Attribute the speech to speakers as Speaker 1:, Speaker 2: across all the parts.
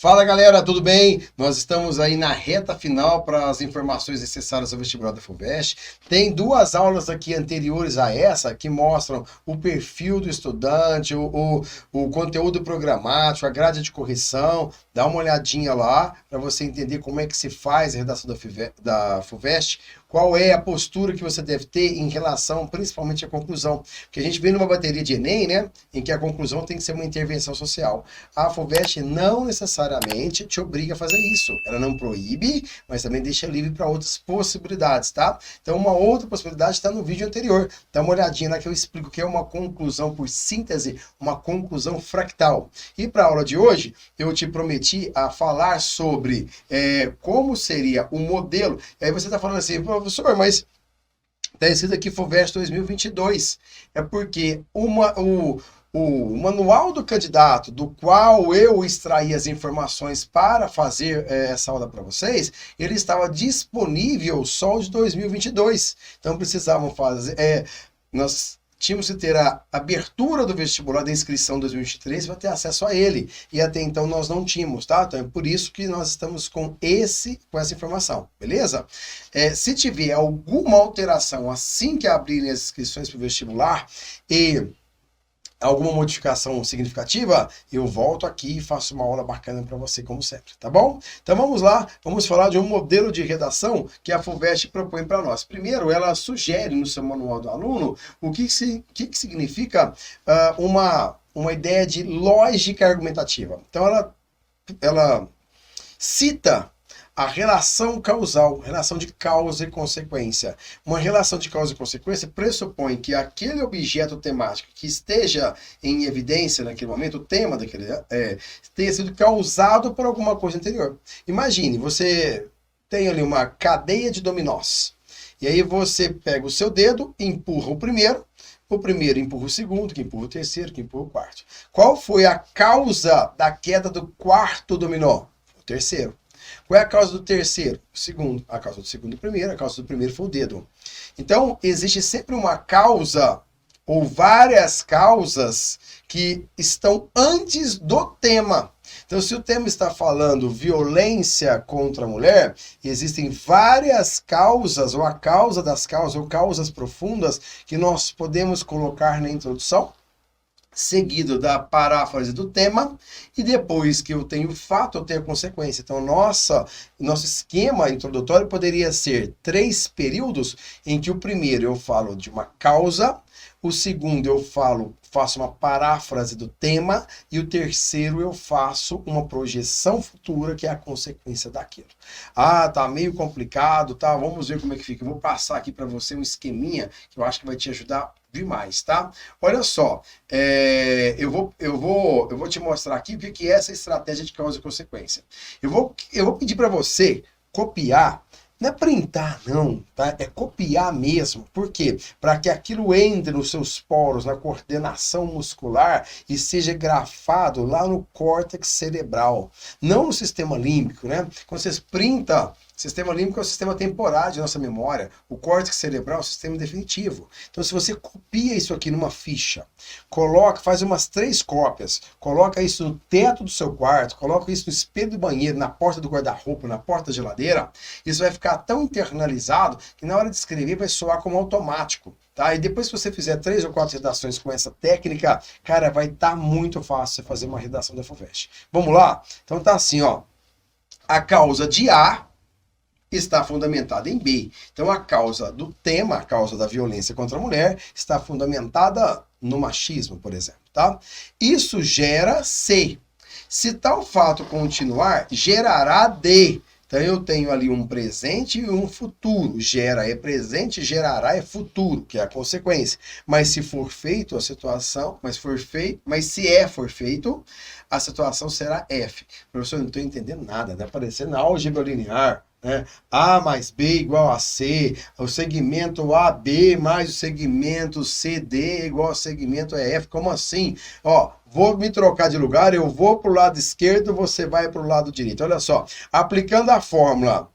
Speaker 1: Fala galera, tudo bem? Nós estamos aí na reta final para as informações necessárias ao vestibular da FUVEST. Tem duas aulas aqui anteriores a essa que mostram o perfil do estudante, o conteúdo programático, a grade de correção. Dá uma olhadinha lá para você entender como é que se faz a redação da FUVEST, qual é a postura que você deve ter em relação principalmente à conclusão. Porque a gente vem numa bateria de Enem, né, em que a conclusão tem que ser uma intervenção social. A FUVEST não necessariamente te obriga a fazer isso. Ela não proíbe, mas também deixa livre para outras possibilidades, tá? Então, uma outra possibilidade está no vídeo anterior. Dá uma olhadinha lá que eu explico o que é uma conclusão por síntese, uma conclusão fractal. E para a aula de hoje, eu te prometi a falar sobre como seria o modelo. E aí você está falando assim, professor, mas está escrito aqui FUVEST 2022. É porque o manual do candidato, do qual eu extraí as informações para fazer essa aula para vocês, ele estava disponível só de 2022. Então precisavam fazer... nós tínhamos que ter a abertura do vestibular da inscrição 2023 para ter acesso a ele. E até então nós não tínhamos, tá? Então é por isso que nós estamos com essa informação, beleza? Se tiver alguma alteração assim que abrirem as inscrições para o vestibular e alguma modificação significativa, eu volto aqui e faço uma aula bacana para você, como sempre, tá bom? Então vamos lá, vamos falar de um modelo de redação que a FUVEST propõe para nós. Primeiro, ela sugere no seu manual do aluno o que significa uma ideia de lógica argumentativa. Então ela cita a relação causal, relação de causa e consequência. Uma relação de causa e consequência pressupõe que aquele objeto temático que esteja em evidência naquele momento, o tema daquele, tenha sido causado por alguma coisa anterior. Imagine, você tem ali uma cadeia de dominós. E aí você pega o seu dedo, empurra o primeiro empurra o segundo, que empurra o terceiro, que empurra o quarto. Qual foi a causa da queda do quarto dominó? O terceiro. Qual é a causa do terceiro? O segundo. A causa do segundo, o primeiro. A causa do primeiro foi o dedo. Então, existe sempre uma causa ou várias causas que estão antes do tema. Então, se o tema está falando violência contra a mulher, existem várias causas, ou a causa das causas, ou causas profundas, que nós podemos colocar na introdução, seguido da paráfrase do tema, e depois que eu tenho o fato, eu tenho a consequência. Então, nosso esquema introdutório poderia ser 3 períodos, em que o primeiro eu falo de uma causa, o segundo eu faço uma paráfrase do tema, e o terceiro eu faço uma projeção futura, que é a consequência daquilo. Ah, tá meio complicado, tá? Vamos ver como é que fica. Eu vou passar aqui para você um esqueminha, que eu acho que vai te ajudar demais, tá? Olha só, eu vou te mostrar aqui o que é essa estratégia de causa e consequência. Eu vou pedir para você copiar. Não é printar, não, tá? É copiar mesmo. Por quê? Para que aquilo entre nos seus poros, na coordenação muscular e seja grafado lá no córtex cerebral. Não no sistema límbico, né? Quando vocês printam, sistema límbico é o sistema temporário de nossa memória. O córtex cerebral é o sistema definitivo. Então, se você copia isso aqui numa ficha, faz umas 3 cópias, coloca isso no teto do seu quarto, coloca isso no espelho do banheiro, na porta do guarda-roupa, na porta da geladeira, isso vai ficar tão internalizado que na hora de escrever vai soar como automático. Tá? E depois que você fizer 3 ou 4 redações com essa técnica, cara, vai estar muito fácil você fazer uma redação da FUVEST. Vamos lá? Então tá assim, ó. A causa de A está fundamentada em B. Então a causa do tema, a causa da violência contra a mulher, está fundamentada no machismo, por exemplo, tá? Isso gera C. Se tal fato continuar, gerará D. Então eu tenho ali um presente e um futuro. Gera é presente, gerará é futuro, que é a consequência. Mas se for feito a situação, mas se for feito, a situação será F. Professor, eu não estou entendendo nada, está parecendo álgebra linear. A mais B igual a C, o segmento AB mais o segmento CD igual ao segmento EF, como assim? Ó, vou me trocar de lugar, eu vou para o lado esquerdo, você vai para o lado direito. Olha só, aplicando a fórmula,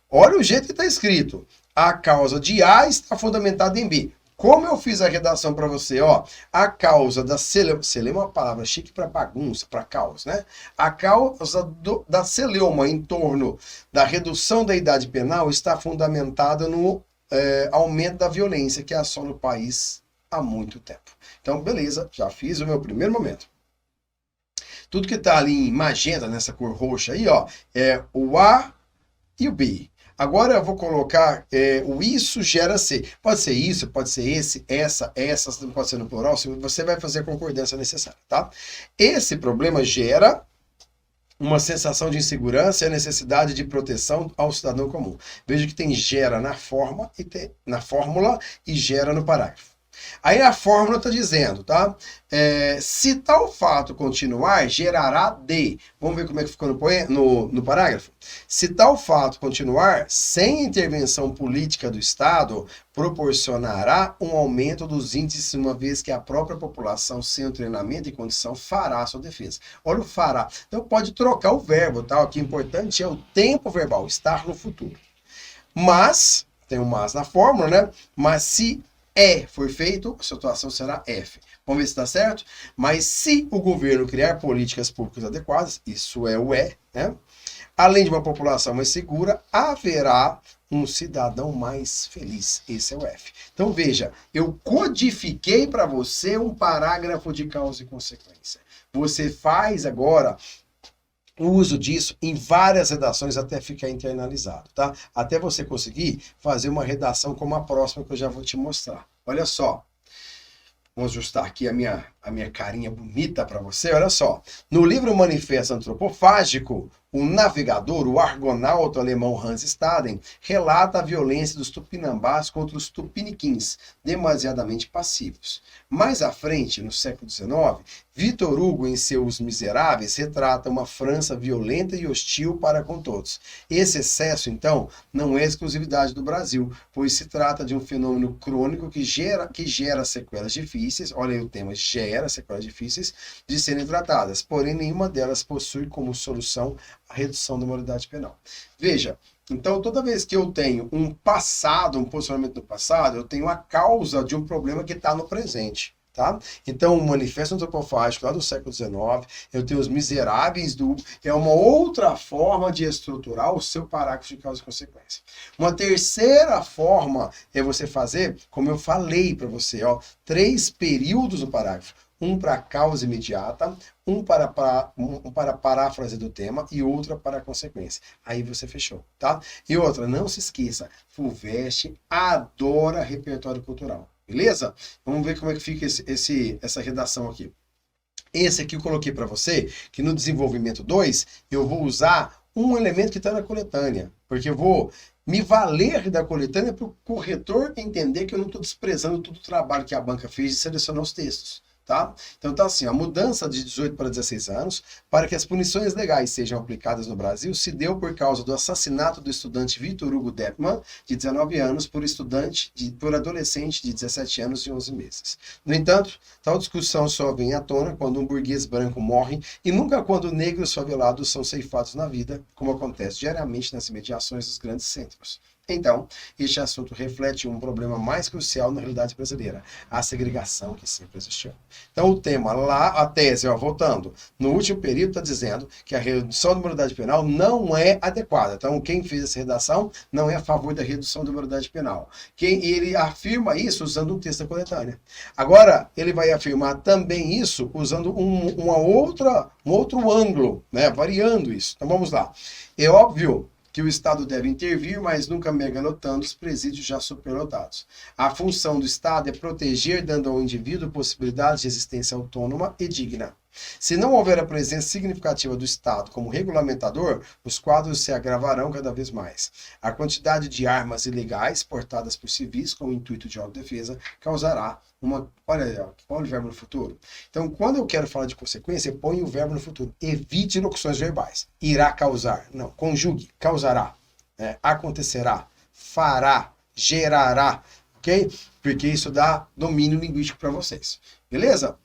Speaker 1: olha o jeito que está escrito. A causa de A está fundamentada em B. Como eu fiz a redação para você, ó, a causa da celeuma, celeuma é uma palavra chique para bagunça, para caos, né? A causa da celeuma em torno da redução da idade penal está fundamentada no aumento da violência que assola o país há muito tempo. Então, beleza, já fiz o meu primeiro momento. Tudo que está ali em magenta, nessa cor roxa aí, ó, é o A e o B. Agora eu vou colocar o isso gera C. Pode ser isso, pode ser esse, essa, pode ser no plural, você vai fazer a concordância necessária, tá? Esse problema gera uma sensação de insegurança e a necessidade de proteção ao cidadão comum. Veja que tem gera na fórmula e gera no parágrafo. Aí a fórmula está dizendo, tá? Se tal fato continuar, gerará de. Vamos ver como é que ficou no parágrafo? Se tal fato continuar, sem intervenção política do Estado, proporcionará um aumento dos índices, uma vez que a própria população, sem o treinamento e condição, fará a sua defesa. Olha o fará. Então pode trocar o verbo, tá? O que é importante é o tempo verbal, estar no futuro. Mas, tem um mas na fórmula, né? Mas se for feito, a situação será F. Vamos ver se está certo? Mas se o governo criar políticas públicas adequadas, isso é o né? Além de uma população mais segura, haverá um cidadão mais feliz. Esse é o F. Então veja, eu codifiquei para você um parágrafo de causa e consequência. Você faz agora o uso disso em várias redações até ficar internalizado, tá? Até você conseguir fazer uma redação como a próxima que eu já vou te mostrar. Olha só. Vamos ajustar aqui a minha carinha bonita para você. Olha só. No livro Manifesto Antropofágico, o navegador, o argonauta alemão Hans Staden, relata a violência dos tupinambás contra os tupiniquins, demasiadamente passivos. Mais à frente, no século XIX, Victor Hugo, em seus Miseráveis, retrata uma França violenta e hostil para com todos. Esse excesso, então, não é exclusividade do Brasil, pois se trata de um fenômeno crônico que gera sequelas difíceis, olha aí o tema, gera sequelas difíceis de serem tratadas, porém nenhuma delas possui como solução a redução da moralidade penal. Veja, então toda vez que eu tenho um passado, um posicionamento do passado, eu tenho a causa de um problema que está no presente. Tá? Então, o Manifesto Antropofágico, lá do século XIX, eu tenho os Miseráveis é uma outra forma de estruturar o seu parágrafo de causa e consequência. Uma terceira forma é você fazer, como eu falei para você, ó, 3 períodos no parágrafo. Um para causa imediata, um para paráfrase do tema e outra para a consequência. Aí você fechou, tá? E outra, não se esqueça, FUVEST adora repertório cultural. Beleza? Vamos ver como é que fica essa redação aqui. Esse aqui eu coloquei para você, que no desenvolvimento 2, eu vou usar um elemento que está na coletânea. Porque eu vou me valer da coletânea para o corretor entender que eu não estou desprezando todo o trabalho que a banca fez de selecionar os textos. Tá? Então tá assim, a mudança de 18 para 16 anos para que as punições legais sejam aplicadas no Brasil se deu por causa do assassinato do estudante Victor Hugo Deppmann, de 19 anos, por adolescente de 17 anos e 11 meses. No entanto, tal discussão só vem à tona quando um burguês branco morre e nunca quando negros favelados são ceifados na vida, como acontece diariamente nas imediações dos grandes centros. Então, este assunto reflete um problema mais crucial na realidade brasileira, a segregação que sempre existiu. Então, o tema lá, a tese, ó, voltando, no último período está dizendo que a redução da moralidade penal não é adequada. Então, quem fez essa redação não é a favor da redução da moralidade penal. Ele afirma isso usando um texto da coletânea. Agora, ele vai afirmar também isso usando um outro ângulo, né, variando isso. Então, vamos lá. É óbvio que o Estado deve intervir, mas nunca megalotando os presídios já superlotados. A função do Estado é proteger, dando ao indivíduo possibilidade de existência autônoma e digna. Se não houver a presença significativa do Estado como regulamentador, os quadros se agravarão cada vez mais. A quantidade de armas ilegais portadas por civis com o intuito de autodefesa causará uma... Olha o verbo no futuro. Então, quando eu quero falar de consequência, eu ponho o verbo no futuro. Evite locuções verbais. Irá causar. Não, conjugue. Causará. Acontecerá. Fará. Gerará. Ok? Porque isso dá domínio linguístico para vocês. Beleza?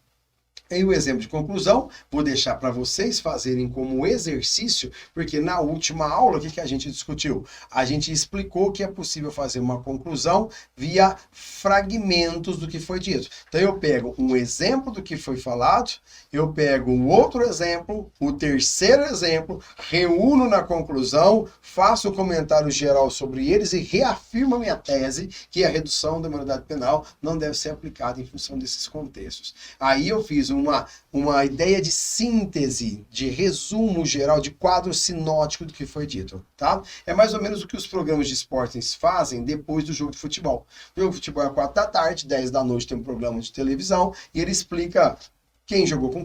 Speaker 1: E o exemplo de conclusão, vou deixar para vocês fazerem como exercício, porque na última aula, o que a gente discutiu? A gente explicou que é possível fazer uma conclusão via fragmentos do que foi dito. Então eu pego um exemplo do que foi falado, eu pego um outro exemplo, o terceiro exemplo, reúno na conclusão, faço um comentário geral sobre eles e reafirmo a minha tese que a redução da maioridade penal não deve ser aplicada em função desses contextos. Aí eu fiz uma ideia de síntese, de resumo geral, de quadro sinótico do que foi dito, tá? É mais ou menos o que os programas de esportes fazem depois do jogo de futebol. O jogo de futebol é 4 da tarde, 10 da noite tem um programa de televisão e ele explica quem jogou com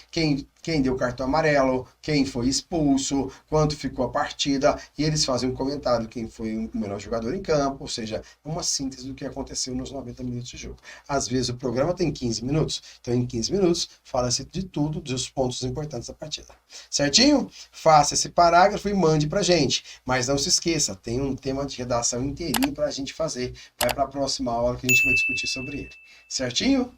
Speaker 1: quem deu cartão amarelo, quem foi expulso, quanto ficou a partida, e eles fazem um comentário quem foi o melhor jogador em campo, ou seja, uma síntese do que aconteceu nos 90 minutos de jogo. Às vezes o programa tem 15 minutos, então em 15 minutos fala-se de tudo, dos pontos importantes da partida. Certinho? Faça esse parágrafo e mande pra gente. Mas não se esqueça, tem um tema de redação inteirinho pra gente fazer. Vai pra próxima aula que a gente vai discutir sobre ele. Certinho?